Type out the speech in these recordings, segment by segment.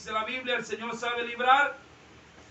dice la Biblia, el Señor sabe librar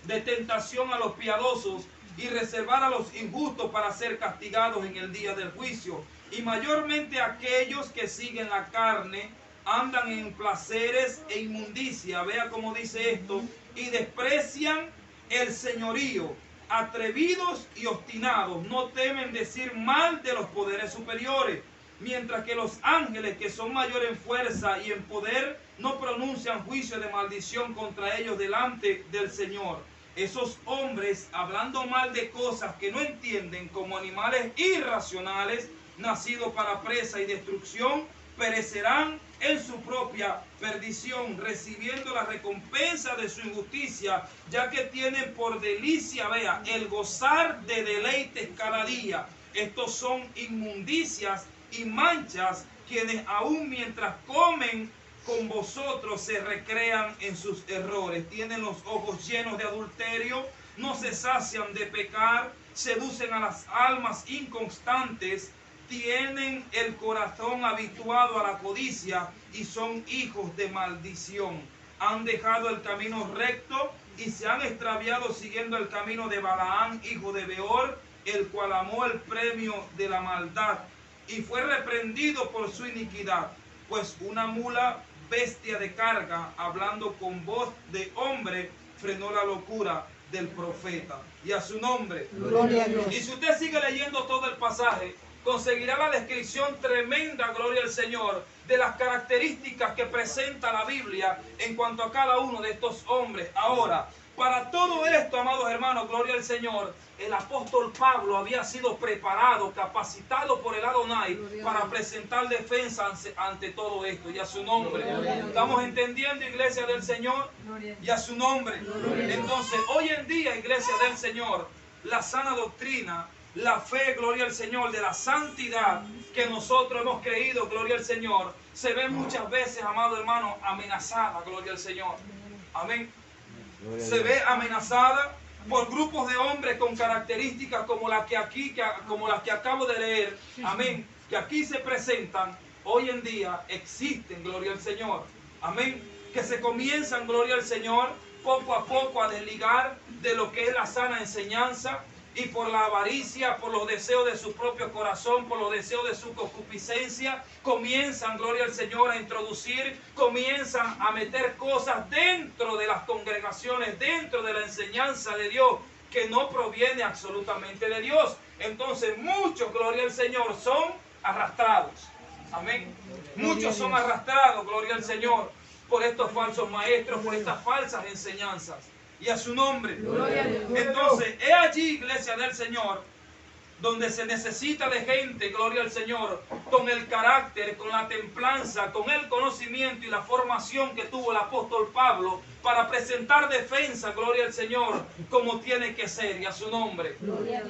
de tentación a los piadosos y reservar a los injustos para ser castigados en el día del juicio. Y mayormente aquellos que siguen la carne andan en placeres e inmundicia, vea cómo dice esto, y desprecian el señorío, atrevidos y obstinados, no temen decir mal de los poderes superiores, mientras que los ángeles, que son mayores en fuerza y en poder, no pronuncian juicio de maldición contra ellos delante del Señor. Esos hombres, hablando mal de cosas que no entienden, como animales irracionales, nacidos para presa y destrucción, perecerán en su propia perdición, recibiendo la recompensa de su injusticia, ya que tienen por delicia, vea, el gozar de deleites cada día. Estos son inmundicias y manchas, quienes aún mientras comen con vosotros se recrean en sus errores. Tienen los ojos llenos de adulterio, no se sacian de pecar, seducen a las almas inconstantes, tienen el corazón habituado a la codicia y son hijos de maldición. Han dejado el camino recto y se han extraviado siguiendo el camino de Balaam, hijo de Beor, el cual amó el premio de la maldad y fue reprendido por su iniquidad. Pues una mula, bestia de carga, hablando con voz de hombre, frenó la locura del profeta. Y a su nombre. Gloria a Dios. Y si usted sigue leyendo todo el pasaje, conseguirá la descripción tremenda, gloria al Señor, de las características que presenta la Biblia en cuanto a cada uno de estos hombres. Ahora, para todo esto, amados hermanos, gloria al Señor, el apóstol Pablo había sido preparado, capacitado por el Adonai para presentar defensa ante todo esto. Y a su nombre. ¿Estamos entendiendo, iglesia del Señor? Y a su nombre. Entonces, hoy en día, iglesia del Señor, la sana doctrina, la fe, gloria al Señor, de la santidad que nosotros hemos creído, gloria al Señor, se ve muchas veces, amado hermano, amenazada, gloria al Señor. Amén. Se ve amenazada por grupos de hombres con características como las que acabo de leer. Amén. Que aquí se presentan, hoy en día existen, gloria al Señor. Amén. Que se comienzan, gloria al Señor, poco a poco a desligar de lo que es la sana enseñanza. Y por la avaricia, por los deseos de su propio corazón, por los deseos de su concupiscencia, comienzan, gloria al Señor, a introducir, comienzan a meter cosas dentro de las congregaciones, dentro de la enseñanza de Dios, que no proviene absolutamente de Dios. Entonces muchos, gloria al Señor, son arrastrados. Amén. Muchos son arrastrados, gloria al Señor, por estos falsos maestros, por estas falsas enseñanzas. Y a su nombre. Entonces, es allí, iglesia del Señor, donde se necesita de gente, gloria al Señor, con el carácter, con la templanza, con el conocimiento y la formación que tuvo el apóstol Pablo para presentar defensa, gloria al Señor, como tiene que ser. Y a su nombre.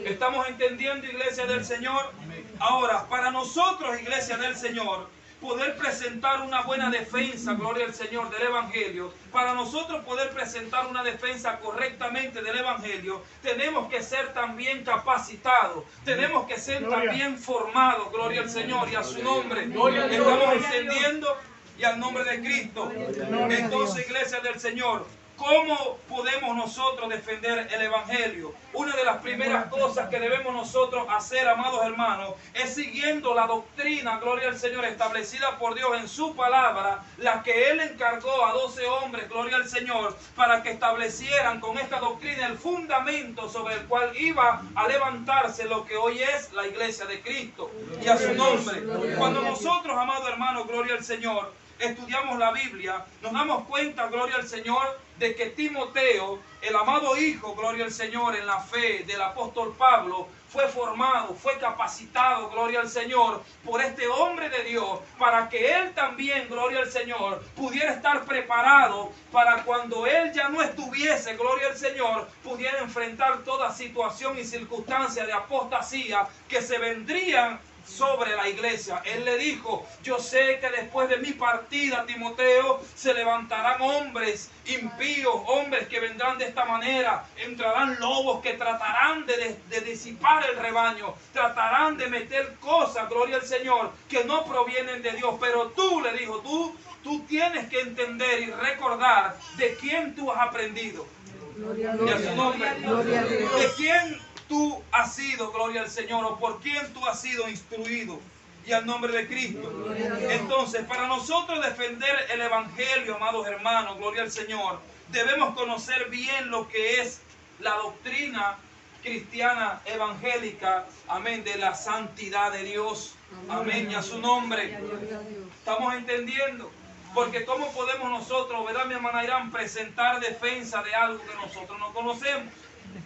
¿Estamos entendiendo, iglesia del Señor? Ahora, para nosotros, iglesia del Señor, poder presentar una buena defensa, gloria al Señor, del Evangelio, para nosotros poder presentar una defensa correctamente del Evangelio, tenemos que ser también capacitados, tenemos que ser también formados, gloria al Señor, y a su nombre. Estamos entendiendo, y al nombre de Cristo. Entonces, iglesia del Señor, ¿cómo podemos nosotros defender el Evangelio? Una de las primeras cosas que debemos nosotros hacer, amados hermanos, es siguiendo la doctrina, gloria al Señor, establecida por Dios en su palabra, la que Él encargó a 12 hombres, gloria al Señor, para que establecieran con esta doctrina el fundamento sobre el cual iba a levantarse lo que hoy es la iglesia de Cristo. Y a su nombre. Cuando nosotros, amados hermanos, gloria al Señor, estudiamos la Biblia, nos damos cuenta, gloria al Señor, de que Timoteo, el amado hijo, gloria al Señor, en la fe del apóstol Pablo, fue formado, fue capacitado, gloria al Señor, por este hombre de Dios, para que él también, gloria al Señor, pudiera estar preparado para cuando él ya no estuviese, gloria al Señor, pudiera enfrentar toda situación y circunstancia de apostasía que se vendrían sobre la iglesia. Él le dijo, yo sé que después de mi partida, Timoteo, se levantarán hombres impíos, hombres que vendrán de esta manera, entrarán lobos que tratarán de disipar el rebaño, tratarán de meter cosas, gloria al Señor, que no provienen de Dios. Pero tú, le dijo, tú tienes que entender y recordar de quién tú has aprendido. Gloria a Y a su nombre. Gloria a Dios. ¿De quién tú has sido, gloria al Señor, o por quién tú has sido instruido? Y al nombre de Cristo. Entonces, para nosotros defender el Evangelio, amados hermanos, gloria al Señor, debemos conocer bien lo que es la doctrina cristiana evangélica, amén, de la santidad de Dios. Amén, y a su nombre. ¿Estamos entendiendo? Porque ¿cómo podemos nosotros, verdad, mi hermana Irán, presentar defensa de algo que nosotros no conocemos?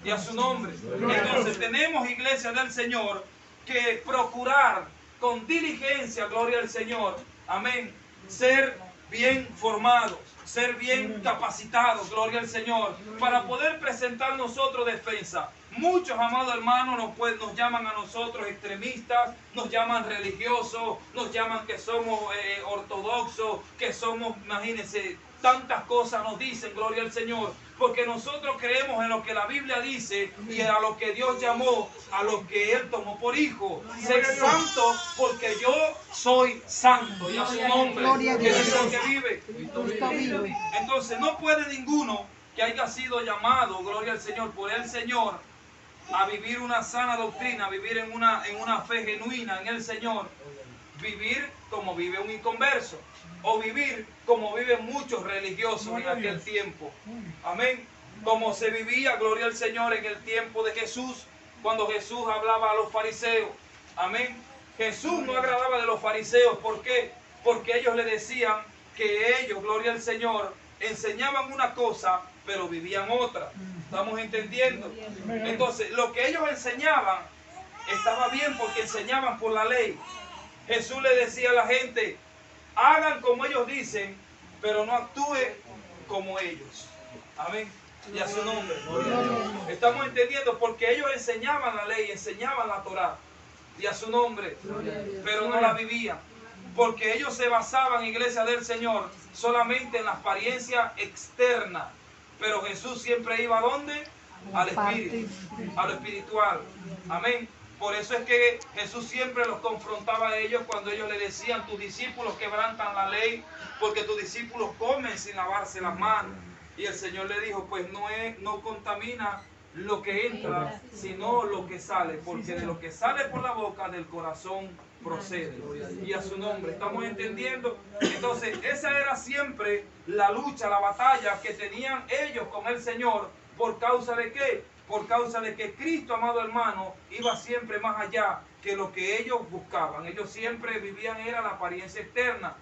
Y a su nombre. Entonces tenemos, iglesia del Señor, que procurar con diligencia, gloria al Señor, amén, ser bien formados, ser bien capacitados, gloria al Señor, para poder presentar nosotros defensa. Muchos, amados hermanos, nos llaman a nosotros extremistas, nos llaman religiosos, nos llaman que somos ortodoxos, que somos, imagínense, tantas cosas nos dicen, gloria al Señor, porque nosotros creemos en lo que la Biblia dice y a lo que Dios llamó, a lo que Él tomó por hijo. Ser santo porque yo soy santo, y a su nombre, que es el que vive. Entonces no puede ninguno que haya sido llamado, gloria al Señor, por el Señor, a vivir una sana doctrina, a vivir en una fe genuina en el Señor, vivir como vive un inconverso, o vivir como viven muchos religiosos en aquel tiempo. Amén. Como se vivía, gloria al Señor, en el tiempo de Jesús, cuando Jesús hablaba a los fariseos. Amén. Jesús no agradaba de los fariseos. ¿Por qué? Porque ellos le decían que ellos, gloria al Señor, enseñaban una cosa, pero vivían otra. ¿Estamos entendiendo? Entonces, lo que ellos enseñaban estaba bien porque enseñaban por la ley. Jesús le decía a la gente, hagan como ellos dicen, pero no actúen como ellos. Amén. Y a su nombre. Estamos entendiendo, porque ellos enseñaban la ley, enseñaban la Torá. Y a su nombre. Pero no la vivían. Porque ellos se basaban, iglesia del Señor, solamente en la apariencia externa. Pero Jesús siempre iba ¿a dónde? Al espíritu, a lo espiritual. Amén. Por eso es que Jesús siempre los confrontaba a ellos cuando ellos le decían, tus discípulos quebrantan la ley porque tus discípulos comen sin lavarse las manos. Y el Señor le dijo, pues no contamina lo que entra, sino lo que sale, porque de lo que sale por la boca del corazón procede. Y a su nombre, ¿estamos entendiendo? Entonces, esa era siempre la lucha, la batalla que tenían ellos con el Señor. ¿Por causa de qué? Por causa de que Cristo, amado hermano, iba siempre más allá que lo que ellos buscaban. Ellos siempre vivían, era la apariencia externa.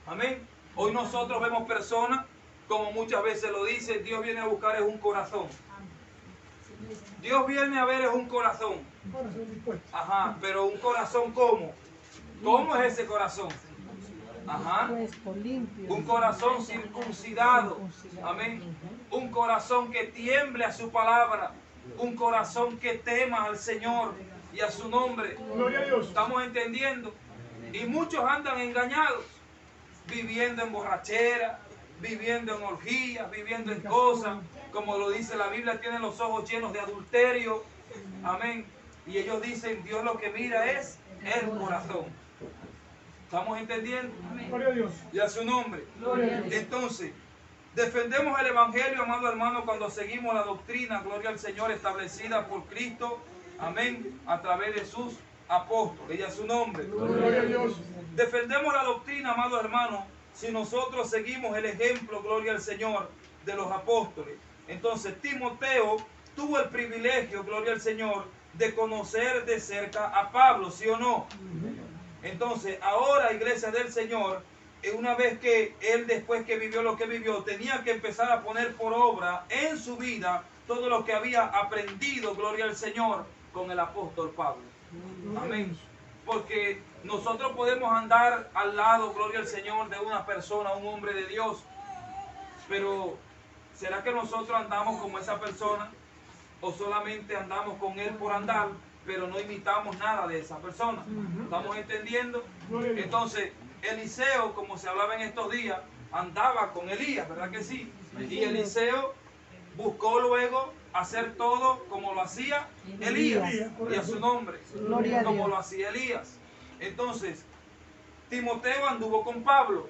Amén. Hoy nosotros vemos personas, como muchas veces lo dicen, Dios viene a buscar es un corazón. Dios viene a ver es un corazón. Ajá, pero un corazón ¿cómo? ¿Cómo es ese corazón? Ajá. Un corazón circuncidado. Amén. Un corazón que tiemble a su palabra. Un corazón que tema al Señor y a su nombre. ¿Estamos entendiendo? Y muchos andan engañados, viviendo en borrachera, viviendo en orgías, viviendo en cosas, como lo dice la Biblia, tienen los ojos llenos de adulterio. Amén. Y ellos dicen, Dios lo que mira es el corazón. ¿Estamos entendiendo? Gloria a Dios. Y a su nombre. Entonces, defendemos el Evangelio, amado hermano, cuando seguimos la doctrina, gloria al Señor, establecida por Cristo. Amén. A través de sus apóstoles. Y a su nombre. Gloria a Dios. Defendemos la doctrina, amado hermano, si nosotros seguimos el ejemplo, gloria al Señor, de los apóstoles. Entonces, Timoteo tuvo el privilegio, gloria al Señor, de conocer de cerca a Pablo, ¿sí o no? Entonces, ahora, iglesia del Señor, una vez que él, después que vivió lo que vivió, tenía que empezar a poner por obra en su vida todo lo que había aprendido, gloria al Señor, con el apóstol Pablo. Amén. Porque nosotros podemos andar al lado, gloria al Señor, de una persona, un hombre de Dios, pero ¿será que nosotros andamos como esa persona? ¿O solamente andamos con él por andar? pero no imitamos nada de esa persona. ¿Estamos entendiendo? Entonces, Eliseo, como se hablaba en estos días, andaba con Elías, ¿verdad que sí? Y Eliseo buscó luego hacer todo como lo hacía Elías, y a su nombre, como lo hacía Elías. Entonces, Timoteo anduvo con Pablo.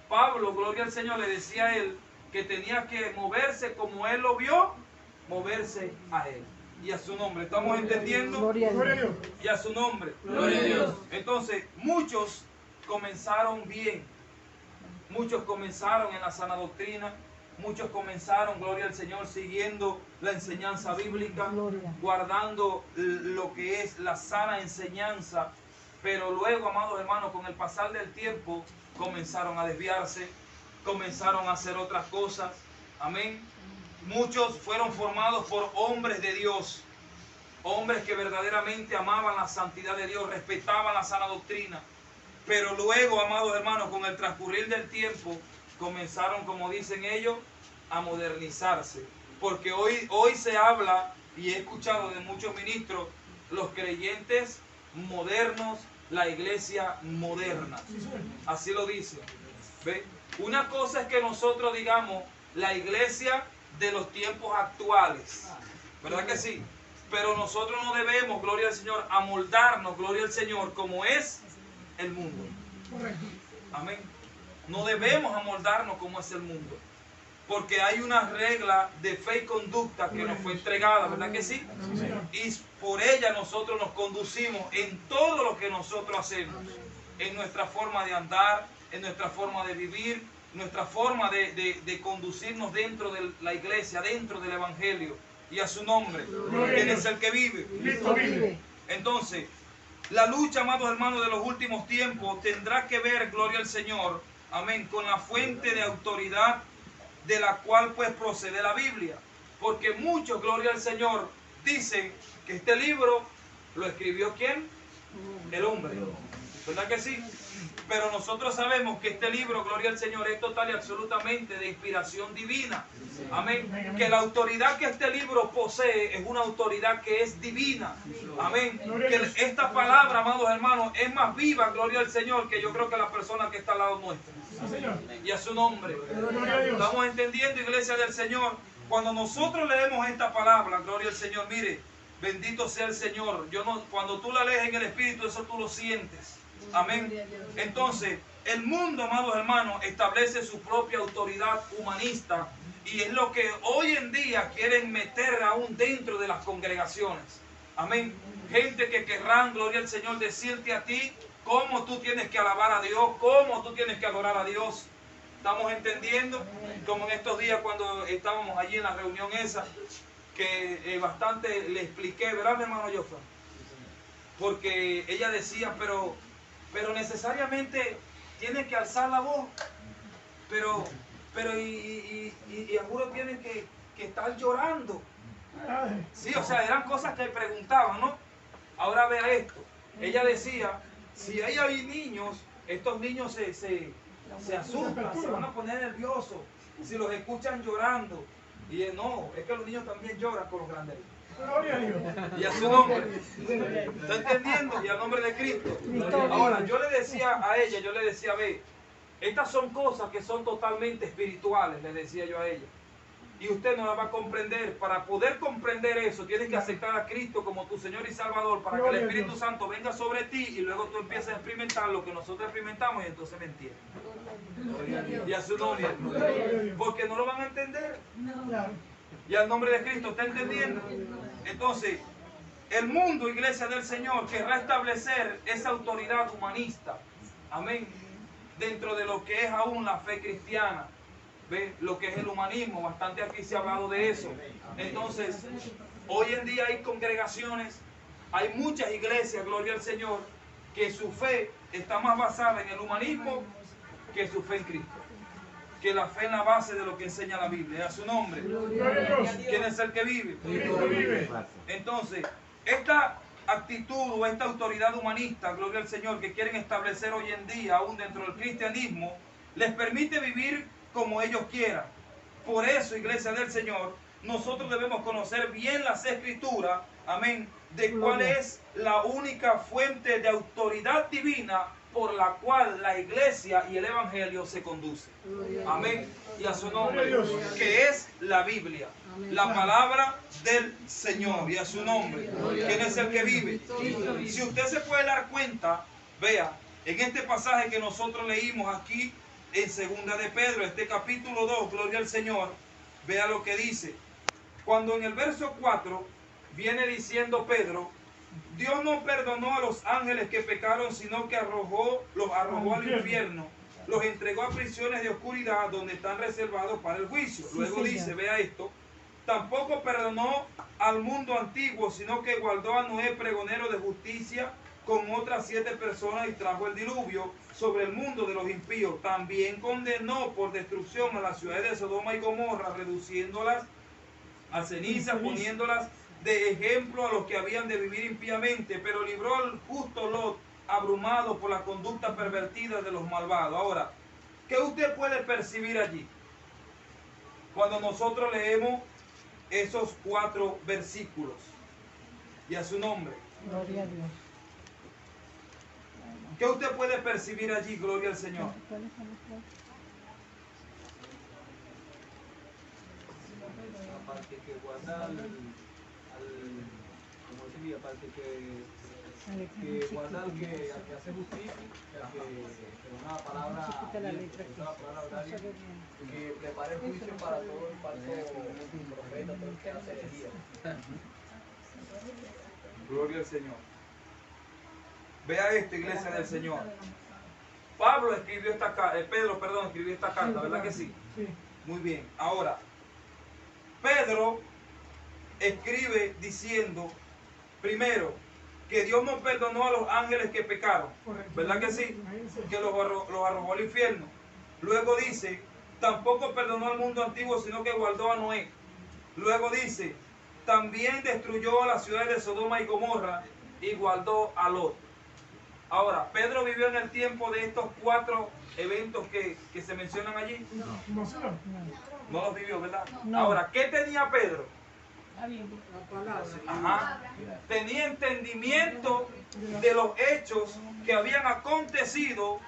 Pablo, gloria al Señor, le decía a él que tenía que moverse como él lo vio, moverse a él. Y a su nombre, ¿estamos entendiendo? Gloria a Dios. Y a su nombre. Gloria a Dios. Entonces, muchos comenzaron bien. Muchos comenzaron en la sana doctrina. Muchos comenzaron, gloria al Señor, siguiendo la enseñanza bíblica, guardando lo que es la sana enseñanza. Pero luego, amados hermanos, con el pasar del tiempo, comenzaron a desviarse, comenzaron a hacer otras cosas. Amén. Muchos fueron formados por hombres de Dios, hombres que verdaderamente amaban la santidad de Dios, respetaban la sana doctrina. Pero luego, amados hermanos, con el transcurrir del tiempo, comenzaron, como dicen ellos, a modernizarse. Porque hoy se habla, y he escuchado de muchos ministros, los creyentes modernos, la iglesia moderna. Así lo dicen. ¿Ve? Una cosa es que nosotros digamos la iglesia de los tiempos actuales, ¿verdad que sí? Pero nosotros no debemos, gloria al Señor, amoldarnos, gloria al Señor, como es el mundo. Amén. No debemos amoldarnos como es el mundo, porque hay una regla de fe y conducta que nos fue entregada, ¿verdad que sí? Y por ella nosotros nos conducimos en todo lo que nosotros hacemos, en nuestra forma de andar, en nuestra forma de vivir, nuestra forma de conducirnos dentro de la iglesia, dentro del evangelio. Y a su nombre, ¿quién es el que vive? Entonces, la lucha, amados hermanos, de los últimos tiempos tendrá que ver, gloria al Señor, amén, con la fuente de autoridad de la cual pues procede la Biblia. Porque muchos, gloria al Señor, dicen que este libro lo escribió ¿quién? El hombre. ¿Verdad que sí? Pero nosotros sabemos que este libro, gloria al Señor, es total y absolutamente de inspiración divina. Amén. Que la autoridad que este libro posee es una autoridad que es divina. Amén. Que esta palabra, amados hermanos, es más viva, gloria al Señor, que yo creo que la persona que está al lado nuestro. Y a su nombre. Estamos entendiendo, iglesia del Señor. Cuando nosotros leemos esta palabra, gloria al Señor, mire, bendito sea el Señor. Cuando tú la lees en el Espíritu, eso tú lo sientes. Amén. Entonces, el mundo, amados hermanos, establece su propia autoridad humanista, y es lo que hoy en día quieren meter aún dentro de las congregaciones. Amén. Gente que querrán, gloria al Señor, decirte a ti cómo tú tienes que alabar a Dios, cómo tú tienes que adorar a Dios. ¿Estamos entendiendo? Como en estos días cuando estábamos allí en la reunión esa, que bastante le expliqué, ¿verdad, mi hermano Joshua? Porque ella decía, pero necesariamente tiene que alzar la voz, pero algunos tienen que estar llorando. Sí, o sea, eran cosas que preguntaban, ¿no? Ahora vea esto. Ella decía, si hay niños, estos niños se asustan, se van a poner nerviosos si los escuchan llorando. Y no, es que los niños también lloran con los grandes. Y a su nombre. ¿Está entendiendo? Y al nombre de Cristo. Ahora, yo le decía a ella, ve, estas son cosas que son totalmente espirituales, le decía yo a ella. Y usted no la va a comprender. Para poder comprender eso, tienes que aceptar a Cristo como tu Señor y Salvador, para que el Espíritu Santo venga sobre ti y luego tú empieces a experimentar lo que nosotros experimentamos, y entonces me entiendes. Y a su nombre. Porque no lo van a entender. Y al nombre de Cristo, ¿está entendiendo? Entonces, el mundo, iglesia del Señor, querrá establecer esa autoridad humanista. Amén. Dentro de lo que es aún la fe cristiana. ¿Ve? Lo que es el humanismo, bastante aquí se ha hablado de eso. Entonces, hoy en día hay congregaciones, hay muchas iglesias, gloria al Señor, que su fe está más basada en el humanismo que su fe en Cristo. Que la fe en la base de lo que enseña la Biblia. A su nombre. ¿Quién es el que vive? Entonces, esta actitud o esta autoridad humanista, gloria al Señor, que quieren establecer hoy en día, aún dentro del cristianismo, les permite vivir como ellos quieran. Por eso, iglesia del Señor, nosotros debemos conocer bien las Escrituras amén, de cuál es la única fuente de autoridad divina por la cual la iglesia y el evangelio se conducen. Amén. Y a su nombre, que es la Biblia, la palabra del Señor, y a su nombre, ¿quién es el que vive? Si usted se puede dar cuenta, vea, en este pasaje que nosotros leímos aquí en Segunda de Pedro, este capítulo 2, gloria al Señor, vea lo que dice. Cuando en el verso 4 viene diciendo Pedro, Dios no perdonó a los ángeles que pecaron, sino que los arrojó al infierno, los entregó a prisiones de oscuridad donde están reservados para el juicio. Luego dice, vea esto, tampoco perdonó al mundo antiguo, sino que guardó a Noé pregonero de justicia con otras 7 personas y trajo el diluvio sobre el mundo de los impíos. También condenó por destrucción a las ciudades de Sodoma y Gomorra, reduciéndolas a cenizas, poniéndolas de ejemplo a los que habían de vivir impíamente, pero libró al justo Lot, abrumado por la conducta pervertida de los malvados. Ahora, ¿qué usted puede percibir allí? Cuando nosotros leemos esos 4 versículos, y a su nombre. Gloria a Dios. ¿Qué usted puede percibir allí? Gloria al Señor. Aparte que guarda como decía, aparte que guarda al que hace justicia, que una palabra, que prepara el juicio para todo el falso profeta, todo el que hace herejía. Gloria al Señor. Vea esto, iglesia del Señor. Pedro escribió esta carta, ¿verdad que sí? Sí. Muy bien. Ahora, Pedro escribe diciendo, primero, que Dios no perdonó a los ángeles que pecaron, ¿verdad que sí? Que los arrojó al infierno. Luego dice, tampoco perdonó al mundo antiguo, sino que guardó a Noé. Luego dice, también destruyó a las ciudades de Sodoma y Gomorra y guardó a Lot. Ahora, ¿Pedro vivió en el tiempo de estos 4 eventos que se mencionan allí? No los vivió, ¿verdad? No. Ahora, ¿qué tenía Pedro? La palabra. Ajá. Tenía entendimiento de los hechos que habían acontecido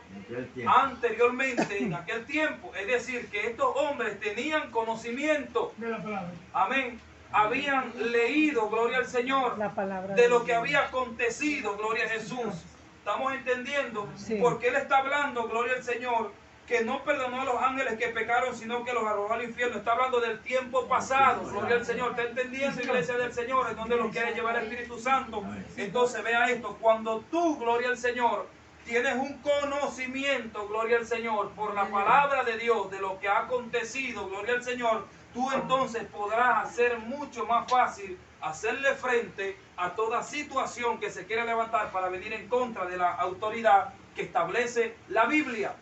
anteriormente en aquel tiempo. Es decir, que estos hombres tenían conocimiento. De la palabra. Amén. Habían leído, gloria al Señor, La palabra de lo de que Dios. había acontecido, gloria a Jesús. ¿Estamos entendiendo? Sí. Porque Él está hablando, gloria al Señor, que no perdonó a los ángeles que pecaron, sino que los arrojó al infierno. Está hablando del tiempo pasado, gloria al Señor. ¿Está entendiendo, iglesia del Señor, en donde lo quiere llevar el Espíritu Santo? Entonces vea esto, cuando tú, gloria al Señor, tienes un conocimiento, gloria al Señor, por la palabra de Dios, de lo que ha acontecido, gloria al Señor, tú entonces podrás hacer mucho más fácil hacerle frente a toda situación que se quiera levantar para venir en contra de la autoridad que establece la Biblia.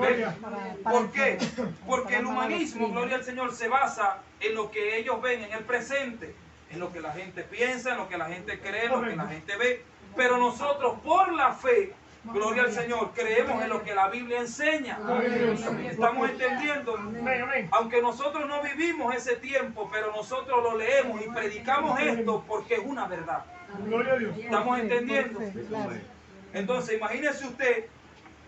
¿Ve? ¿Por qué? Porque el humanismo, gloria al Señor, se basa en lo que ellos ven en el presente, en lo que la gente piensa, en lo que la gente cree, en lo que la gente ve. Pero nosotros, por la fe, gloria al Señor, creemos en lo que la Biblia enseña. ¿Estamos entendiendo? Aunque nosotros no vivimos ese tiempo, pero nosotros lo leemos y predicamos esto porque es una verdad. ¿Estamos entendiendo? Entonces, imagínese usted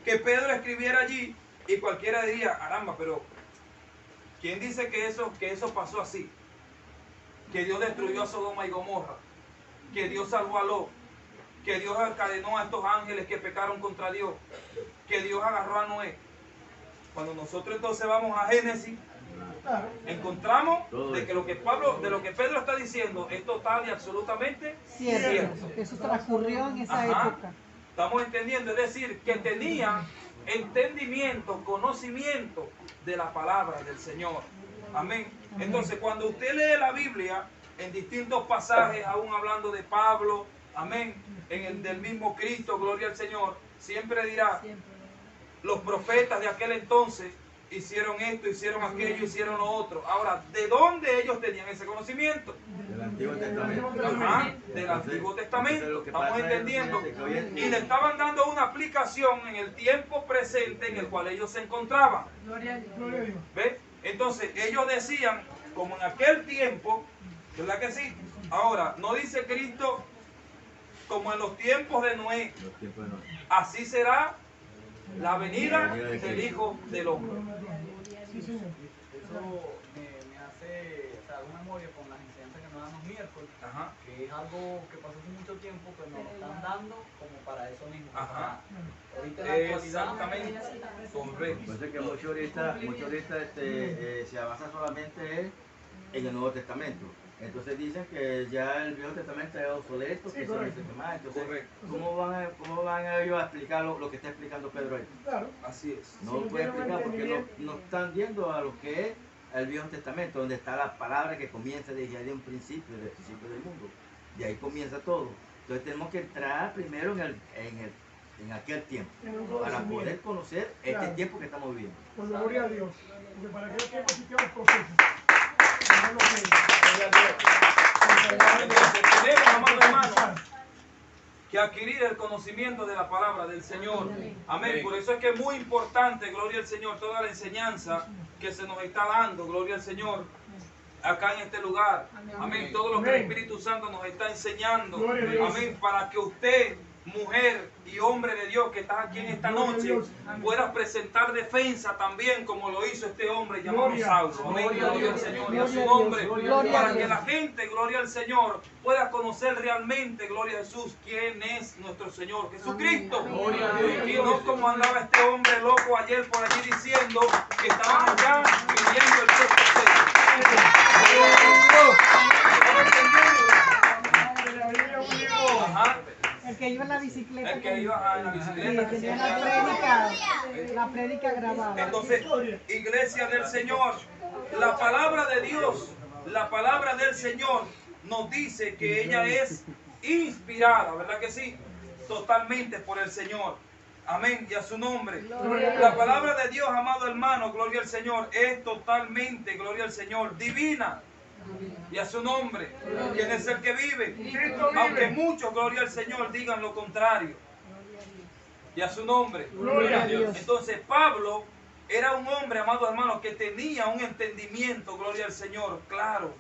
que Pedro escribiera allí y cualquiera diría, caramba, pero ¿quién dice que eso pasó así? Que Dios destruyó a Sodoma y Gomorra, que Dios salvó a Lot, que Dios encadenó a estos ángeles que pecaron contra Dios, que Dios agarró a Noé. Cuando nosotros entonces vamos a Génesis, encontramos de que lo que Pedro está diciendo es total y absolutamente cierto. Eso transcurrió en esa Ajá. época. Estamos entendiendo, es decir, que tenían entendimiento, conocimiento de la palabra del Señor. Amén. Entonces, cuando usted lee la Biblia en distintos pasajes, aún hablando de Pablo, amén, en el del mismo Cristo, gloria al Señor, siempre dirá, los profetas de aquel entonces hicieron esto, hicieron aquello, hicieron lo otro. Ahora, ¿de dónde ellos tenían ese conocimiento? Del Antiguo Testamento. Ajá, del Antiguo Testamento. Estamos entendiendo. Y le estaban dando una aplicación en el tiempo presente en el cual ellos se encontraban. ¿Ve? Entonces, ellos decían, como en aquel tiempo, ¿verdad que sí? Ahora, no dice Cristo como en los tiempos de Noé, así será la venida del Hijo del Hombre. Eso me hace, o sea, una memoria con las enseñanzas que nos dan los miércoles, Ajá. que es algo que pasó hace mucho tiempo, pero nos lo están dando como para eso mismo. Ajá. Ahorita en la actualidad, Exactamente. Correcto. Por eso es que mucho ahorita se avanza solamente en el Nuevo Testamento. Entonces dicen que ya el Viejo Testamento es obsoleto, que se dice que más. Entonces, Correcto. ¿cómo van ellos a explicar lo que está explicando Pedro ahí? Claro. Así es. No lo puede explicar porque no están viendo a lo que es el Viejo Testamento, donde está la palabra que comienza desde un principio, desde el principio del mundo. De ahí comienza todo. Entonces tenemos que entrar primero en aquel tiempo, para poder conocer este tiempo que estamos viviendo. Por la gloria a Dios. Porque para aquel tiempo existían los procesos. Entonces tenemos, amado hermano, que adquirir el conocimiento de la palabra del Señor. Amén. Por eso es que es muy importante, gloria al Señor, toda la enseñanza que se nos está dando, gloria al Señor, acá en este lugar. Amén. Todo lo que el Espíritu Santo nos está enseñando. Amén. Para que usted, mujer y hombre de Dios que estás aquí en esta noche, puedas presentar defensa también como lo hizo este hombre llamado Saulo. Amén. Gloria al Señor y a su nombre. Para que la gente, gloria al Señor, pueda conocer realmente, gloria a Jesús, quién es nuestro Señor Jesucristo. Y no como andaba este hombre loco ayer por allí diciendo que estaban allá viviendo el sexto sello. Ajá. El que iba en la bicicleta. El que iba en la Sí, bicicleta. tenía la prédica grabada. Entonces, iglesia del Señor, la palabra de Dios, la palabra del Señor nos dice que ella es inspirada, ¿verdad que sí? Totalmente por el Señor. Amén, y a su nombre. La palabra de Dios, amado hermano, gloria al Señor, es totalmente, gloria al Señor, divina. Y a su nombre. ¿Quién es el que vive? Aunque muchos, gloria al Señor, digan lo contrario. Y a su nombre. Gloria a Dios. Entonces Pablo era un hombre, amado hermano, que tenía un entendimiento, gloria al Señor, claro.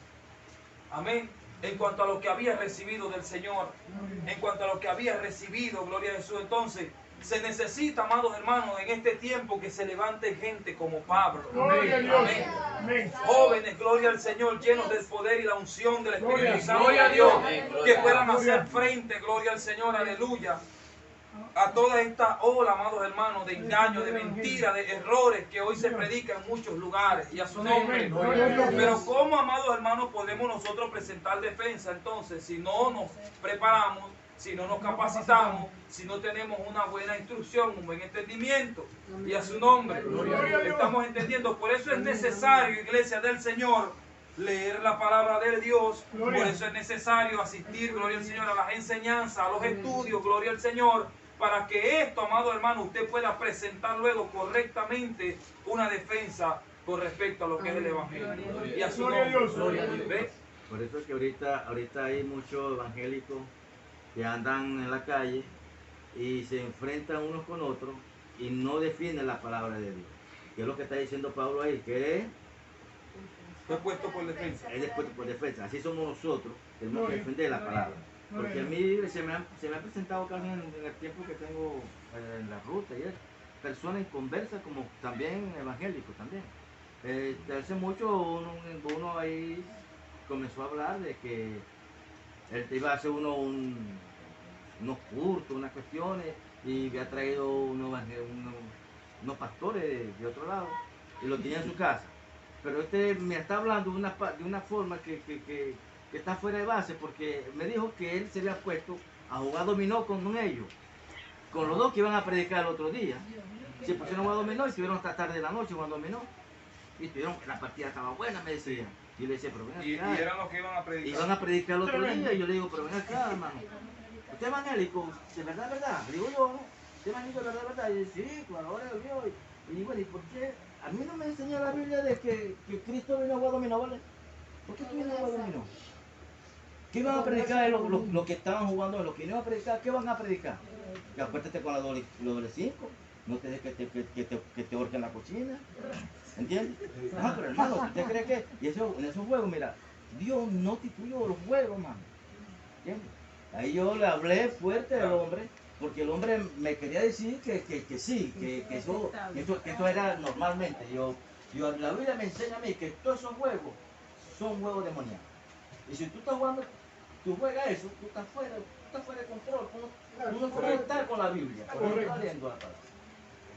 Amén. En cuanto a lo que había recibido del Señor. En cuanto a lo que había recibido, gloria a Jesús. Entonces, se necesita, amados hermanos, en este tiempo que se levante gente como Pablo. Gloria a Dios. Amén. Jóvenes, gloria al Señor, llenos del poder y la unción del Espíritu Gloria. Santo Gloria a de Dios, Dios. que puedan hacer frente, gloria al Señor, aleluya, a toda esta ola, amados hermanos, de engaño, de mentira, de errores que hoy se predican en muchos lugares, y a su nombre. Pero ¿cómo, amados hermanos, podemos nosotros presentar defensa entonces si no nos preparamos, si no nos capacitamos, si no tenemos una buena instrucción, un buen entendimiento? Y a su nombre. Estamos entendiendo. Por eso es necesario, iglesia del Señor, leer la palabra de Dios. Por eso es necesario asistir, gloria al Señor, a las enseñanzas, a los estudios, gloria al Señor, para que esto, amado hermano, usted pueda presentar luego correctamente una defensa con respecto a lo que es el Evangelio. Y a su nombre. ¿Ve? Por eso es que ahorita hay muchos evangélicos que andan en la calle y se enfrentan unos con otros y no defienden la palabra de Dios. Que es lo que está diciendo Pablo ahí, que Fue puesto por defensa. es después por defensa. Así somos nosotros, tenemos que defender la palabra. Porque a mí se me ha presentado casi en el tiempo que tengo en la ruta y personas en conversa como también evangélicos también. Hace mucho uno ahí comenzó a hablar de que él iba a hacer unos cursos, unas cuestiones, y había traído unos pastores de otro lado y lo tenía en su casa. Pero me está hablando de una forma que está fuera de base, porque me dijo que él se había puesto a jugar dominó con ellos, con los dos que iban a predicar el otro día. Se pusieron a jugar dominó y estuvieron hasta tarde de la noche jugando dominó. Y la partida estaba buena, me decían. Y yo le decía, pero ven acá. Y eran los que iban a predicar. Iban a predicar el otro día y yo le digo, pero ven acá, hermano. ¿Usted es evangélico? ¿De verdad, verdad? Le digo yo, ¿no? ¿Usted es evangélico de verdad, verdad? Y yo, sí, pues ahora lo vio. Y digo, bueno, ¿y por qué? A mí no me enseña la Biblia de que Cristo vino a jugar dominó, ¿vale? ¿Por qué tú vienes a jugar dominó? ¿Qué iban a predicar los que estaban jugando? Los que no iban a predicar, ¿qué van a predicar? Y acuéstate con la doble 5. No te dejes que te ahorquen la cochina. ¿Entiendes? Ah, pero hermano, ¿usted cree que? Y en esos juegos, mira, Dios no instituyó los juegos, mano. ¿Entiendes? Ahí yo le hablé fuerte al hombre, porque el hombre me quería decir que sí, que esto era normalmente. La Biblia me enseña a mí que todos esos juegos son juegos demoníacos. Y si tú estás jugando, tú juegas eso, tú estás fuera de control. Tú no puedes estar con la Biblia, porque no estás leyendo la palabra.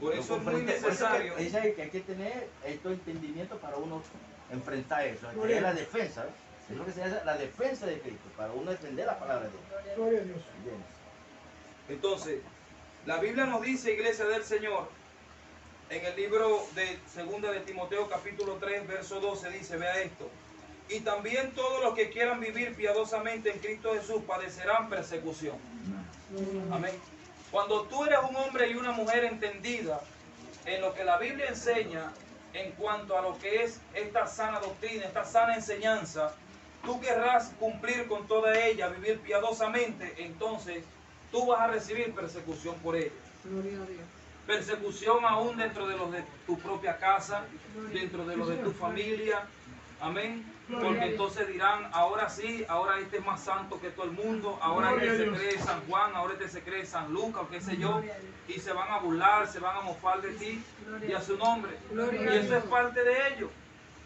Por eso es muy necesario. Es ahí que hay que tener estos entendimientos para uno enfrentar eso, que es la defensa, ¿ves? Es lo que se llama la defensa de Cristo, para uno defender la palabra de Dios. Gloria a Dios. ¿Entiendes? Entonces, la Biblia nos dice, iglesia del Señor, en el libro de 2 de Timoteo capítulo 3, verso 12, dice, vea esto. Y también todos los que quieran vivir piadosamente en Cristo Jesús padecerán persecución. Amén. Cuando tú eres un hombre y una mujer entendida en lo que la Biblia enseña en cuanto a lo que es esta sana doctrina, esta sana enseñanza, tú querrás cumplir con toda ella, vivir piadosamente, entonces tú vas a recibir persecución por ella. Gloria a Dios. Persecución aún dentro de los de tu propia casa, dentro de los de tu familia. Amén. Porque entonces dirán, ahora sí, ahora este es más santo que todo el mundo, ahora este se cree San Juan, ahora este se cree San Lucas, o qué sé yo, y se van a burlar, se van a mofar de ti y a su nombre. Y eso es parte de ellos,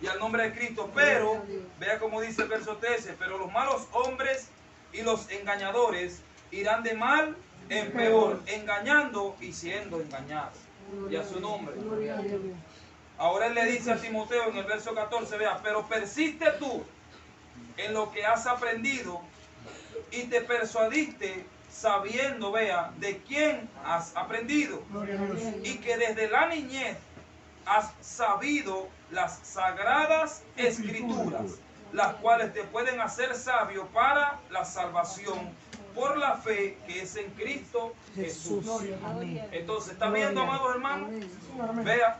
y al nombre de Cristo. Pero, vea como dice el verso 13, pero los malos hombres y los engañadores irán de mal en peor, engañando y siendo engañados. Y a su nombre. Gloria a Dios. Ahora él le dice a Timoteo en el verso 14, vea, pero persiste tú en lo que has aprendido y te persuadiste sabiendo, vea, de quién has aprendido Gloria a Dios. y que desde la niñez has sabido las sagradas escrituras, las cuales te pueden hacer sabio para la salvación por la fe que es en Cristo Jesús. Amén. Entonces, ¿está viendo, amados hermanos? Amén. Vea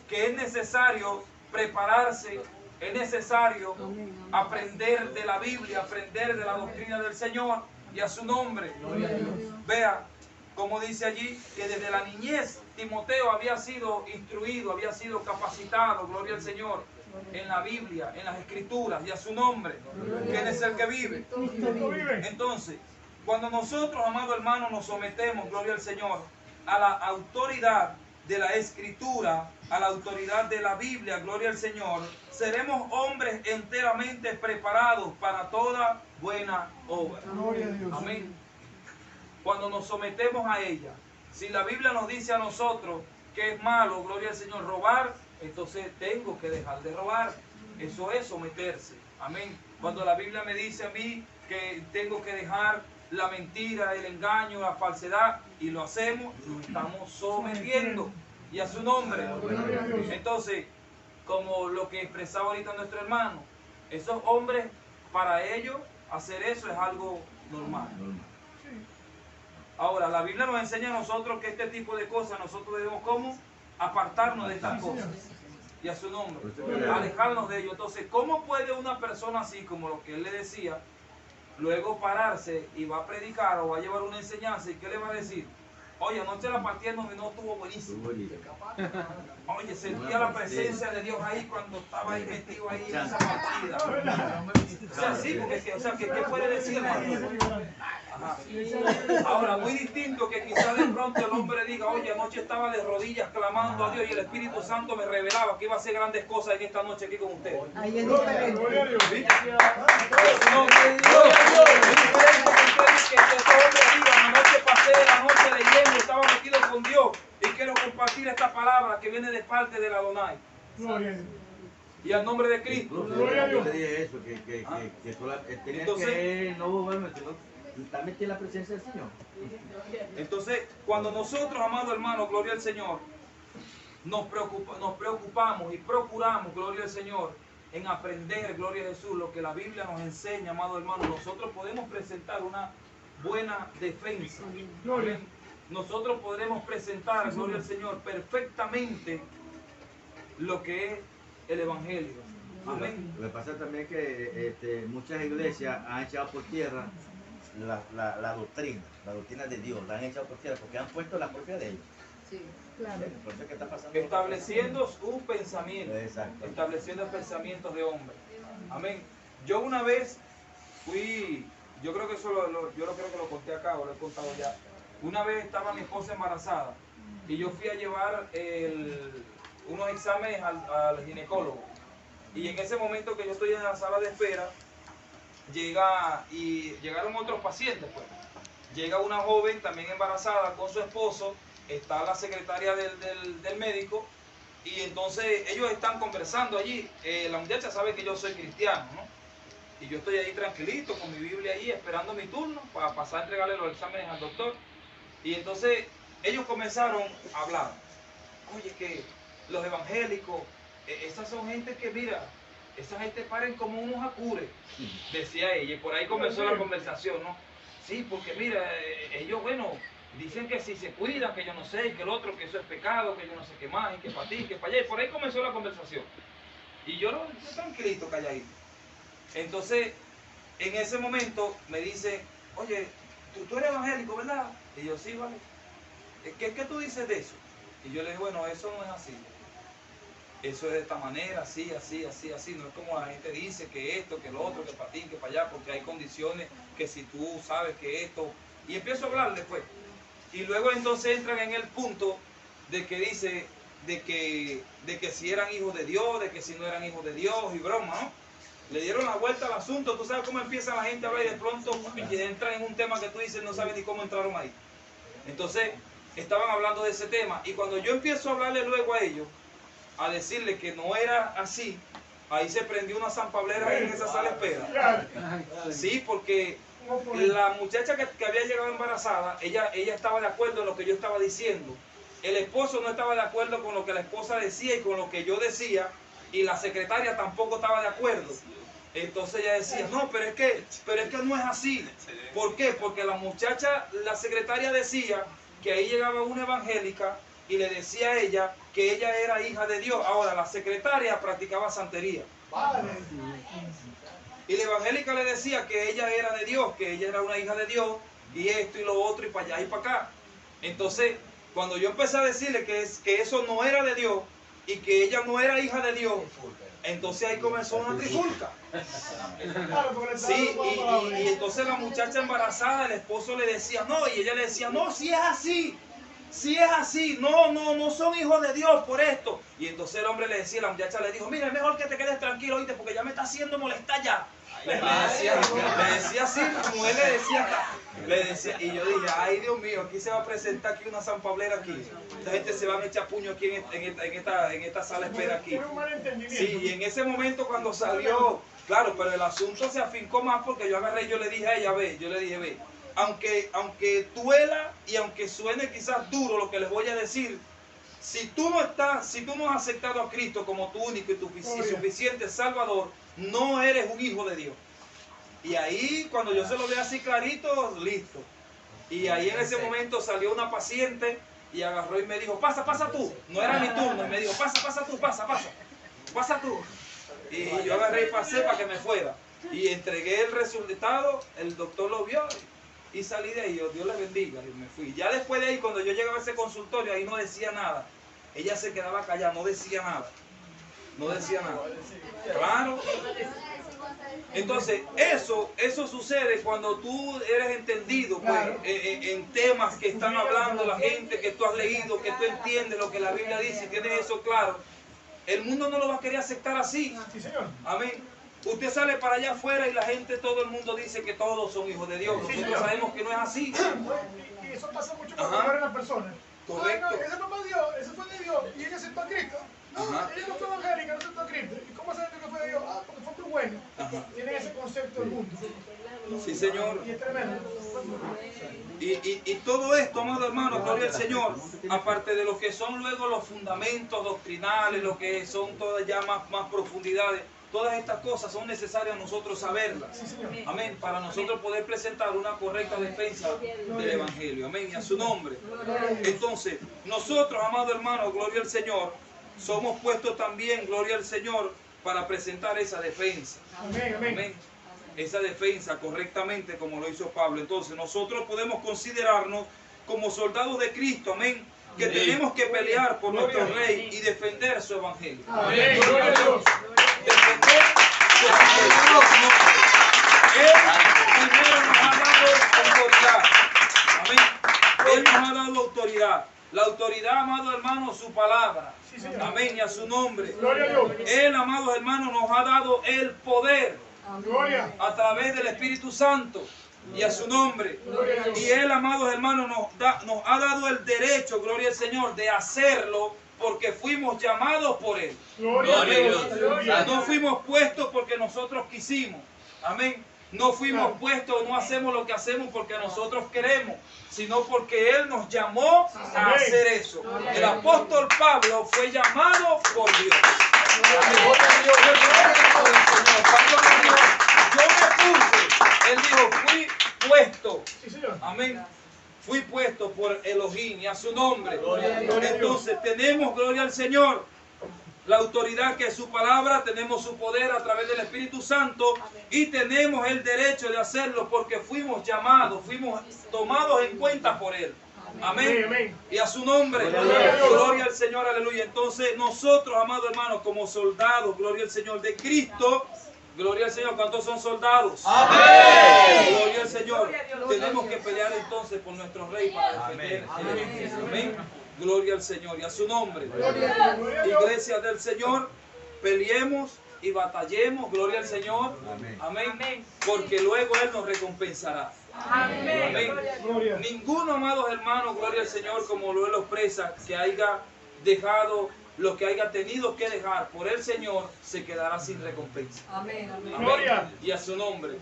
que es necesario prepararse, es necesario aprender de la Biblia, aprender de la doctrina del Señor y a su nombre. Vea, como dice allí, que desde la niñez Timoteo había sido instruido, había sido capacitado, gloria al Señor, en la Biblia, en las Escrituras y a su nombre, que Él es el que vive. Cristo vive. Entonces, cuando nosotros, amados hermanos, nos sometemos, gloria al Señor, a la autoridad de la Escritura, a la autoridad de la Biblia, gloria al Señor, seremos hombres enteramente preparados para toda buena obra. Gloria a Dios. Amén. Cuando nos sometemos a ella, si la Biblia nos dice a nosotros que es malo, gloria al Señor, robar, entonces tengo que dejar de robar. Eso es someterse. Amén. Cuando la Biblia me dice a mí que tengo que dejar la mentira, el engaño, la falsedad, y lo hacemos, nos estamos sometiendo. Y a su nombre. Entonces, como lo que expresaba ahorita nuestro hermano, esos hombres, para ellos, hacer eso es algo normal. Ahora, la Biblia nos enseña a nosotros que este tipo de cosas, nosotros debemos como apartarnos de estas cosas. Y a su nombre, alejarnos de ellos. Entonces, ¿cómo puede una persona así, como lo que él le decía, luego pararse y va a predicar o va a llevar una enseñanza y qué le va a decir? Oye, anoche la partida no estuvo buenísimo. Oye, sentía la presencia de Dios ahí cuando estaba ahí metido ahí en esa partida. O sea, sí, porque, o sea, ¿qué puede decir, hermano? Ajá. Ahora, muy distinto que quizás de pronto el hombre diga, oye, anoche estaba de rodillas clamando a Dios y el Espíritu Santo me revelaba que iba a hacer grandes cosas en esta noche aquí con ustedes. Ahí es diferente. Gloria a Dios. No, gloria a Dios. Es diferente que este hombre diga, anoche pasé la noche leyendo, estaba metido con Dios y quiero compartir esta palabra que viene de parte del Adonai. Gloria a Dios. Y al nombre de Cristo. Yo le dije eso, que tenías Entonces, que no volverme, sino estar metido en la presencia del Señor. Entonces, cuando nosotros, amado hermano, gloria al Señor, nos preocupamos y procuramos, gloria al Señor, en aprender, gloria a Jesús, lo que la Biblia nos enseña, amado hermano, nosotros podemos presentar una buena defensa. Gloria. Nosotros podremos presentar, gloria al Señor, perfectamente lo que es el Evangelio. Amén. Lo que pasa también es que muchas iglesias han echado por tierra la doctrina de Dios, la han echado por tierra porque han puesto la propia de ellos. Claro. Por eso es que está pasando. Estableciendo un pensamiento. Exacto. Estableciendo pensamientos de hombre. Amén. Yo una vez fui, yo creo que eso yo creo que lo conté acá, o lo he contado ya. Una vez estaba mi esposa embarazada y yo fui a llevar unos exámenes al ginecólogo. Y en ese momento que yo estoy en la sala de espera, llegaron otros pacientes, pues. Llega una joven también embarazada con su esposo, está la secretaria del médico, y entonces ellos están conversando allí. La muchacha sabe que yo soy cristiano, ¿no? Y yo estoy ahí tranquilito con mi Biblia ahí esperando mi turno para pasar a entregarle los exámenes al doctor. Y entonces ellos comenzaron a hablar. Oye, que los evangélicos, esas son gente que, mira, esa gente paren como unos acures, decía ella. Y por ahí comenzó la conversación, ¿no? Sí, porque mira, ellos, bueno, dicen que si se cuidan, que yo no sé, que el otro, que eso es pecado, que yo no sé qué más, y que para ti, que para allá. Y por ahí comenzó la conversación. Y yo tranquilito, calladito. Entonces, en ese momento me dice, oye, tú eres evangélico, ¿verdad? Y yo, sí, vale. ¿Qué tú dices de eso? Y yo le dije, bueno, eso no es así. Eso es de esta manera, así, así, así, así. No es como la gente dice que esto, que lo otro, que para ti, que para allá, porque hay condiciones que si tú sabes que esto... Y empiezo a hablar después. Y luego entonces entran en el punto de que dice de que si eran hijos de Dios, de que si no eran hijos de Dios y broma, ¿no? Le dieron la vuelta al asunto. Tú sabes cómo empieza la gente a hablar y de pronto entran en un tema que tú dices, no sabes ni cómo entraron ahí. Entonces estaban hablando de ese tema, y cuando yo empiezo a hablarle luego a ellos, a decirle que no era así, ahí se prendió una zampablera ahí en esa sala de espera. Sí, porque la muchacha que había llegado embarazada, ella estaba de acuerdo en lo que yo estaba diciendo. El esposo no estaba de acuerdo con lo que la esposa decía y con lo que yo decía, y la secretaria tampoco estaba de acuerdo. Entonces ella decía, no, pero es que no es así. ¿Por qué? Porque la secretaria decía que ahí llegaba una evangélica y le decía a ella que ella era hija de Dios. Ahora, la secretaria practicaba santería. Y la evangélica le decía que ella era de Dios, que ella era una hija de Dios, y esto y lo otro, y para allá y para acá. Entonces, cuando yo empecé a decirle que eso no era de Dios, y que ella no era hija de Dios, entonces ahí comenzó una trifulca. Sí, y entonces la muchacha embarazada, el esposo le decía, no, y ella le decía, no, si es así, no son hijos de Dios por esto. Y entonces el hombre le decía, la muchacha le dijo, mira, es mejor que te quedes tranquilo, oíste, porque ya me está haciendo molestar ya. Le decía así, como él le decía, y yo dije, ay Dios mío, aquí se va a presentar aquí una zampablera aquí. Esta gente se van a echar puño aquí en esta sala de espera aquí. Sí, y en ese momento cuando salió, claro, pero el asunto se afincó más porque yo agarré y yo le dije a ella, ve, aunque duela y aunque suene quizás duro lo que les voy a decir, si tú no has aceptado a Cristo como tu único y tu suficiente Salvador, no eres un hijo de Dios. Y ahí, cuando yo se lo ve así clarito, listo. Y ahí en ese momento salió una paciente y agarró y me dijo, pasa tú. No era mi turno. Y me dijo, pasa tú. Y yo agarré y pasé para que me fuera. Y entregué el resultado, el doctor lo vio y salí de ahí. Dios le bendiga. Y me fui. Ya después de ahí, cuando yo llegaba a ese consultorio, ahí no decía nada. Ella se quedaba callada, no decía nada. Claro. Entonces, eso sucede cuando tú eres entendido, pues, en temas que están hablando la gente, que tú has leído, que tú entiendes lo que la Biblia dice y tienes eso claro. El mundo no lo va a querer aceptar así. Amén. Usted sale para allá afuera y la gente, todo el mundo dice que todos son hijos de Dios. Nosotros sabemos que no es así. Y eso pasa mucho cuando muere una persona. Correcto. No, ese no fue Dios, ese fue de Dios. Y ella aceptó a Cristo. No, ella no fue evangélica, no aceptó a Cristo. ¿Y cómo saben que fue de Dios? Porque fue muy bueno. Tienen ese concepto del mundo. Sí, Señor. Y es tremendo. Y todo esto, amado hermano, gloria al Señor, aparte de lo que son luego los fundamentos doctrinales, lo que son todas ya más profundidades, todas estas cosas son necesarias nosotros saberlas. Amén. Para nosotros poder presentar una correcta defensa del Evangelio. Amén. Y a su nombre. Entonces, nosotros, amado hermano, gloria al Señor, somos puestos también, gloria al Señor, para presentar esa defensa. Amén. Esa defensa correctamente como lo hizo Pablo. Entonces, nosotros podemos considerarnos como soldados de Cristo. Amén. Que tenemos que pelear por nuestro Rey y defender su Evangelio. Amén. Gloria a Dios. Defender su Evangelio. autoridad, amado hermano, su palabra. Sí, señor. Amén, y a su nombre. Gloria a Dios. Él, amados hermanos, nos ha dado el poder Gloria. a través del Espíritu Santo y a su nombre. Gloria a Dios. Y Él, amados hermanos, nos ha dado el derecho, gloria al Señor, de hacerlo porque fuimos llamados por Él. Gloria a Dios. Gloria. No fuimos puestos porque nosotros quisimos. Amén. No fuimos puestos, no hacemos lo que hacemos porque nosotros queremos, sino porque Él nos llamó a hacer eso. El apóstol Pablo fue llamado por Dios. Yo me puse, él dijo, fui puesto. Sí, señor. Amén. Fui puesto por Elohim y a su nombre. Entonces tenemos, gloria al Señor, la autoridad que es su palabra, tenemos su poder a través del Espíritu Santo y tenemos el derecho de hacerlo porque fuimos llamados, fuimos tomados en cuenta por Él. Amén. Amén. Y a su nombre, gloria al Señor, aleluya. Entonces nosotros, amados hermanos, como soldados, gloria al Señor de Cristo, gloria al Señor. ¿Cuántos son soldados? Amén. Gloria al Señor. Tenemos que pelear entonces por nuestro Rey para defender el Evangelio. Amén. Gloria al Señor y a su nombre. Iglesia del Señor, peleemos y batallemos, gloria al Señor. Amén. Porque luego Él nos recompensará. Amén. Ninguno, amados hermanos, gloria al Señor, como lo Él expresa, que haya dejado lo que haya tenido que dejar por el Señor, se quedará sin recompensa. Amén. Amén. Amén. Y a su nombre.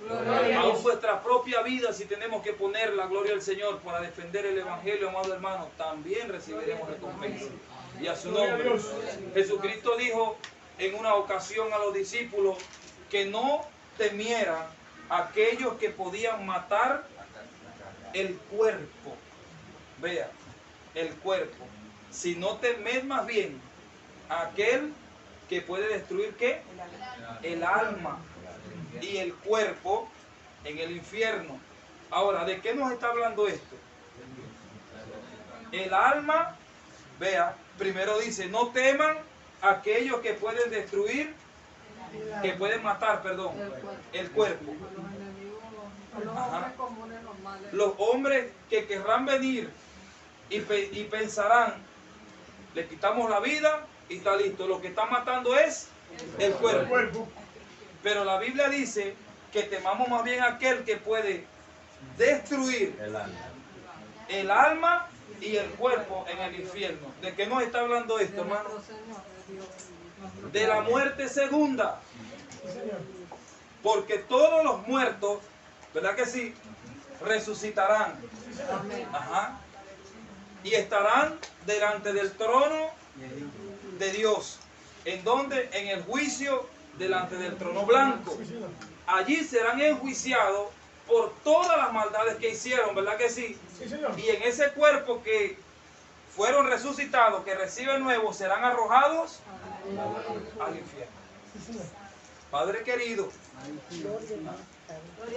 Aún vuestra propia vida, si tenemos que poner la gloria al Señor para defender el Evangelio, amado hermano, también recibiremos recompensa. Y a su nombre. Jesucristo dijo en una ocasión a los discípulos que no temieran aquellos que podían matar el cuerpo. Vea, el cuerpo. Sino temed más bien a aquel que puede destruir ¿qué? El alma y el cuerpo en el infierno. Ahora, ¿de qué nos está hablando esto? El alma, vea, primero dice, no teman aquellos que pueden destruir, que pueden matar, perdón, el cuerpo. Ajá. Los hombres que querrán venir y pensarán, le quitamos la vida y está listo. Lo que está matando es el cuerpo. Pero la Biblia dice que temamos más bien a aquel que puede destruir el alma y el cuerpo en el infierno. ¿De qué nos está hablando esto, hermano? De la muerte segunda. Porque todos los muertos, ¿verdad que sí? Resucitarán. Ajá. Y estarán delante del trono de Dios. ¿En dónde? En el juicio delante del trono blanco. Allí serán enjuiciados por todas las maldades que hicieron, ¿verdad que sí? Y en ese cuerpo que fueron resucitados, que reciben nuevo, serán arrojados al infierno. Padre querido,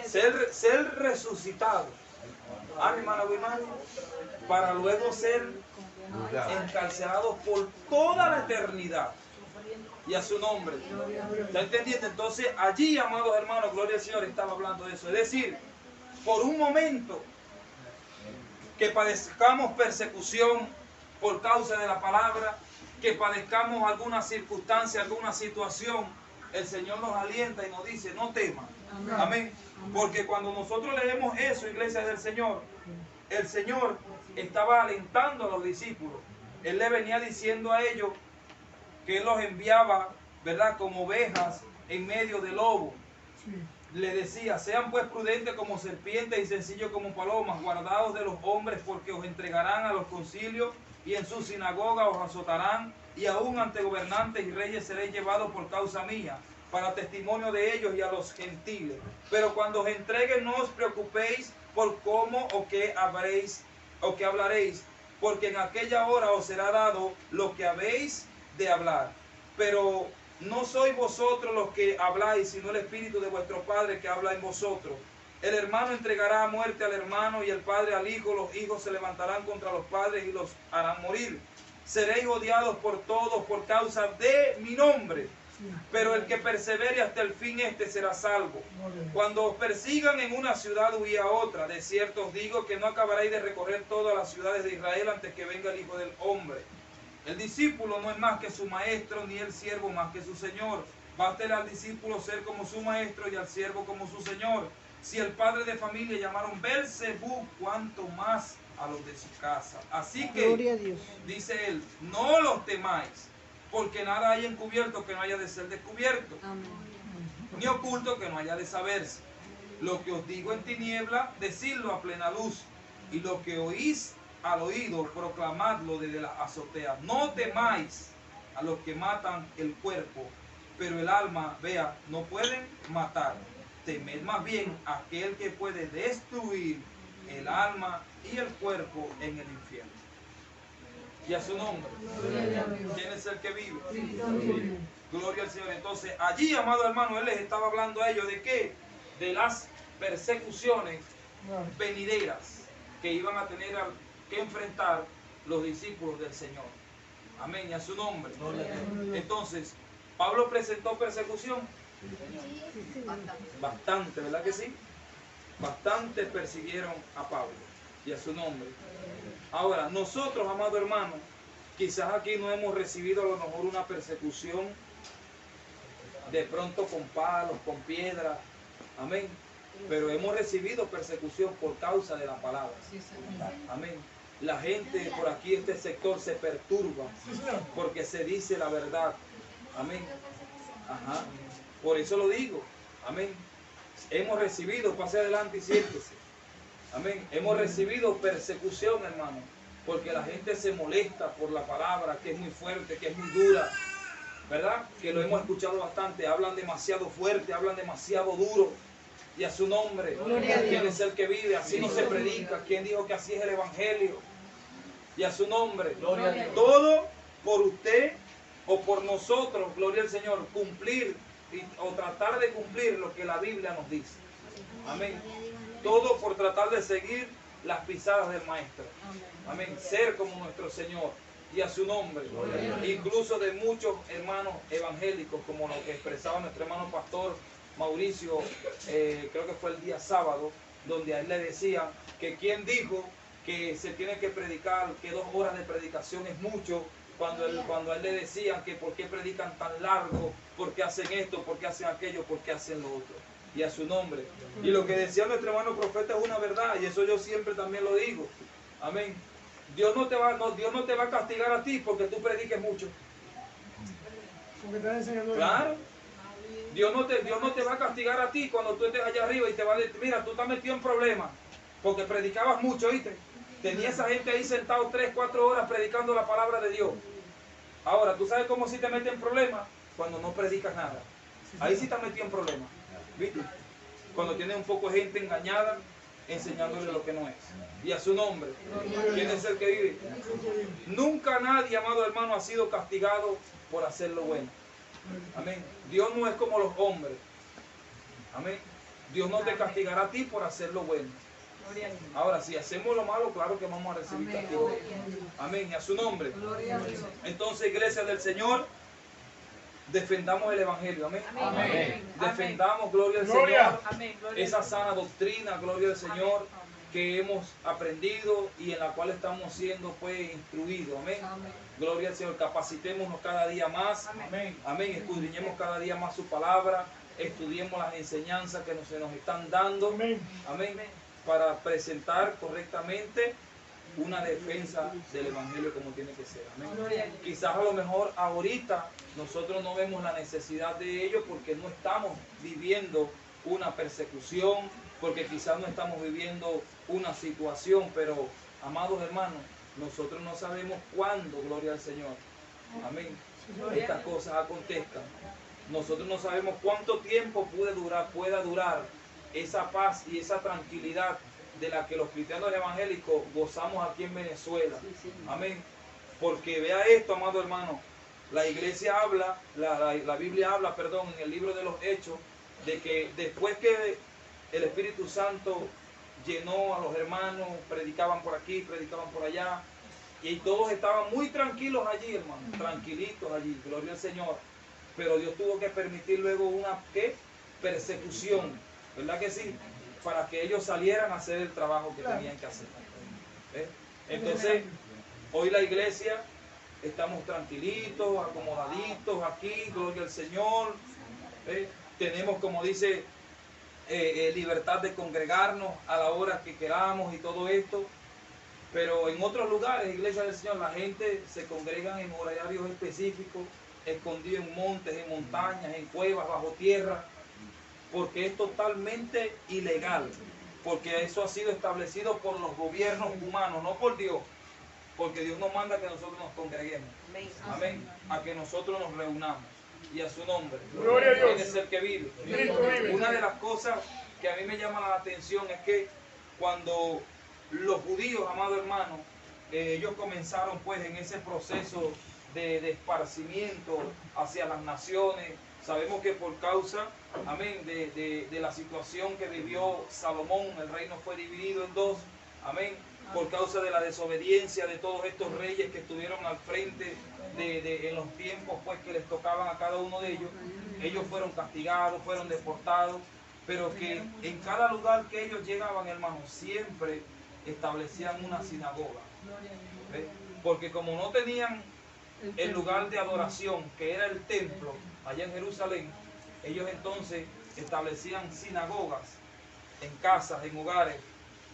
ser resucitado, hermano, para luego ser encarcelados por toda la eternidad y a su nombre. ¿Está entendiendo? Entonces allí, amados hermanos, gloria al Señor, estaba hablando de eso. Es decir, por un momento que padezcamos persecución por causa de la palabra, que padezcamos alguna circunstancia, alguna situación, el Señor nos alienta y nos dice, no teman. Amén. Porque cuando nosotros leemos eso, iglesia del Señor, el Señor estaba alentando a los discípulos. Él le venía diciendo a ellos que Él los enviaba, ¿verdad?, como ovejas en medio de lobos. Le decía, sean pues prudentes como serpientes y sencillos como palomas, guardados de los hombres, porque os entregarán a los concilios y en su sinagoga os azotarán, y aún ante gobernantes y reyes seréis llevados por causa mía, para testimonio de ellos y a los gentiles. Pero cuando os entreguen, no os preocupéis por cómo o qué habréis o qué hablaréis, porque en aquella hora os será dado lo que habéis de hablar. Pero no sois vosotros los que habláis, sino el Espíritu de vuestro Padre que habla en vosotros. El hermano entregará a muerte al hermano y el padre al hijo. Los hijos se levantarán contra los padres y los harán morir. Seréis odiados por todos por causa de mi nombre, Pero el que persevere hasta el fin, este será salvo. Cuando os persigan en una ciudad, huid a otra. De cierto os digo que no acabaréis de recorrer todas las ciudades de Israel antes que venga el Hijo del Hombre. El discípulo no es más que su maestro, ni el siervo más que su señor. Bástele al discípulo ser como su maestro y al siervo como su señor. Si el padre de familia llamaron Belzebú, cuanto más a los de su casa. Así que, Gloria a Dios. dice él, no los temáis, porque nada hay encubierto que no haya de ser descubierto, ni oculto que no haya de saberse. Lo que os digo en tiniebla, decidlo a plena luz, y lo que oís al oído, proclamadlo desde las azoteas. No temáis a los que matan el cuerpo, pero el alma, vea, no pueden matar. Temed más bien a aquel que puede destruir el alma y el cuerpo en el infierno. Y a su nombre. ¿Quién es el que vive? Gloria al Señor. Entonces, allí, amado hermano, él les estaba hablando a ellos de qué? De las persecuciones venideras que iban a tener que enfrentar los discípulos del Señor. Amén. Y a su nombre. Entonces, Pablo presentó persecución. Bastante, ¿verdad que sí? Bastante persiguieron a Pablo y a su nombre. Ahora, nosotros, amado hermano, quizás aquí no hemos recibido a lo mejor una persecución de pronto con palos, con piedras, amén, pero hemos recibido persecución por causa de la palabra. Amén. La gente por aquí, este sector, se perturba porque se dice la verdad. Amén. Ajá. Por eso lo digo. Amén. Hemos recibido, pase adelante y siéntese. Amén. Hemos recibido persecución, hermano, porque la gente se molesta por la palabra, que es muy fuerte, que es muy dura, ¿verdad? Que lo hemos escuchado bastante. Hablan demasiado fuerte, hablan demasiado duro. Y a su nombre, ¿quién es el que vive? Así no se predica. ¿Quién dijo que así es el evangelio? Y a su nombre, todo por usted o por nosotros, gloria al Señor, cumplir o tratar de cumplir lo que la Biblia nos dice. Amén. Todo por tratar de seguir las pisadas del Maestro. Amén. Ser como nuestro Señor. Y a su nombre. Incluso de muchos hermanos evangélicos, como lo que expresaba nuestro hermano pastor Mauricio, creo que fue el día sábado, donde a él le decían que quién dijo que se tiene que predicar, que 2 horas de predicación es mucho, cuando a él le decían que por qué predican tan largo, por qué hacen esto, por qué hacen aquello, por qué hacen lo otro. Y a su nombre. Y lo que decía nuestro hermano profeta es una verdad, y eso yo siempre también lo digo. Amén. Dios no te va a castigar a ti porque tú prediques mucho. Claro. Dios no te va a castigar a ti cuando tú estés allá arriba y te va a decir, mira, tú estás metido en problemas porque predicabas mucho, ¿viste? Tenía esa gente ahí sentado 3, 4 horas predicando la palabra de Dios. Ahora, ¿tú sabes cómo si te metes en problemas? Cuando no predicas nada. Ahí sí estás metido en problemas. ¿Viste? Cuando tienes un poco de gente engañada, enseñándole lo que no es. Y a su nombre. ¿Quién es el que vive? Nunca nadie, amado hermano, ha sido castigado por hacer lo bueno. Amén. Dios no es como los hombres. Amén. Dios no te castigará a ti por hacer lo bueno. Ahora, si hacemos lo malo, claro que vamos a recibir castigo. Amén. Y a su nombre. Entonces, iglesia del Señor, defendamos el evangelio. Amén. Amén. Defendamos, gloria al Señor, esa sana doctrina, gloria al Señor, que hemos aprendido y en la cual estamos siendo pues instruidos. Amén. Gloria al Señor. Capacitémonos cada día más. Amén. Amén. Escudriñemos cada día más su palabra. Estudiemos las enseñanzas que se nos están dando. Amén. Para presentar correctamente una defensa del evangelio como tiene que ser. Amén. Quizás a lo mejor ahorita nosotros no vemos la necesidad de ello porque no estamos viviendo una persecución, porque quizás no estamos viviendo una situación, pero amados hermanos, nosotros no sabemos cuándo, gloria al Señor, amén, estas cosas acontezcan. Nosotros no sabemos cuánto tiempo pueda durar esa paz y esa tranquilidad de la que los cristianos evangélicos gozamos aquí en Venezuela. Amén. Porque vea esto, amado hermano, la iglesia habla, la Biblia habla, perdón, en el libro de los Hechos, de que después que el Espíritu Santo llenó a los hermanos, predicaban por aquí, predicaban por allá, y todos estaban muy tranquilos allí, hermano, tranquilitos allí, gloria al Señor. pero Dios tuvo que permitir luego una ¿qué? Persecución, ¿verdad que sí? Para que ellos salieran a hacer el trabajo que tenían que hacer. ¿Ves? Entonces, hoy la iglesia estamos tranquilitos, acomodaditos aquí, gloria al Señor. ¿Ves? Tenemos, como dice, libertad de congregarnos a la hora que queramos y todo esto. Pero en otros lugares, iglesia del Señor, la gente se congrega en horarios específicos, escondido en montes, en montañas, en cuevas, bajo tierra, porque es totalmente ilegal, porque eso ha sido establecido por los gobiernos humanos, no por Dios, porque Dios nos manda que nosotros nos congreguemos, amén, a que nosotros nos reunamos, y a su nombre, Gloria a Dios. Él es el que vive. Cristo vive. Una de las cosas que a mí me llama la atención es que cuando los judíos, amado hermano, ellos comenzaron pues en ese proceso de esparcimiento hacia las naciones. Sabemos que por causa, amén, de la situación que vivió Salomón, el reino fue dividido en dos, amén, por causa de la desobediencia de todos estos reyes que estuvieron al frente en los tiempos pues que les tocaban a cada uno de ellos. Ellos fueron castigados, fueron deportados, pero que en cada lugar que ellos llegaban, hermanos, siempre establecían una sinagoga. ¿Ves? Porque como no tenían el lugar de adoración, que era el templo, allá en Jerusalén, ellos entonces establecían sinagogas en casas, en hogares,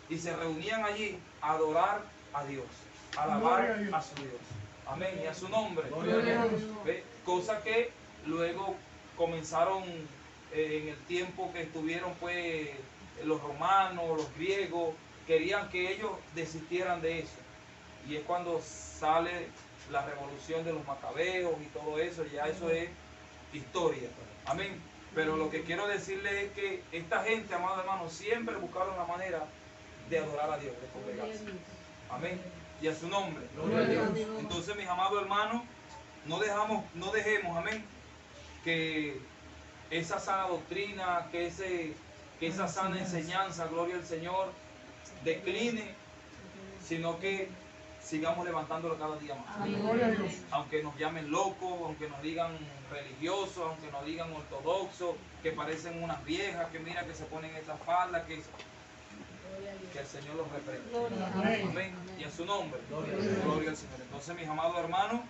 y se reunían allí a adorar a Dios, a alabar a su Dios. Amén, y a su nombre. ¿Ves? Cosa que luego comenzaron en el tiempo que estuvieron pues los romanos, los griegos, querían que ellos desistieran de eso. Y es cuando sale la revolución de los macabeos y todo eso, ya eso es historia. Amén. Pero lo que quiero decirles es que esta gente, amados hermanos, siempre buscaron la manera de adorar a Dios, de congregarse. Amén. Y a su nombre. Entonces, mis amados hermanos, no dejemos, amén, que esa sana doctrina, que esa sana enseñanza, gloria al Señor, decline, sino que sigamos levantándolo cada día más. Aunque nos llamen locos, aunque nos digan religiosos, aunque nos digan ortodoxos, que parecen unas viejas, que mira que se ponen esas faldas, que el Señor los reprenda. Amén. Y en su nombre. Gloria al Señor. Entonces, mis amados hermanos,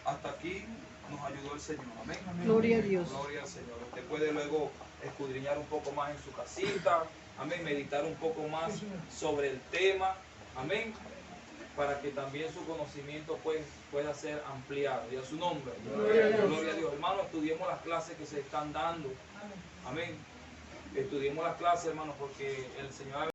hasta aquí nos ayudó el Señor. Amén. Gloria a Dios. Gloria al Señor. Usted puede luego escudriñar un poco más en su casita. Amén. Meditar un poco más sobre el tema. Amén. Para que también su conocimiento pues, pueda ser ampliado. Y a su nombre. Gloria a Dios. Hermanos, estudiemos las clases que se están dando. Amén. Estudiemos las clases, hermanos, porque el Señor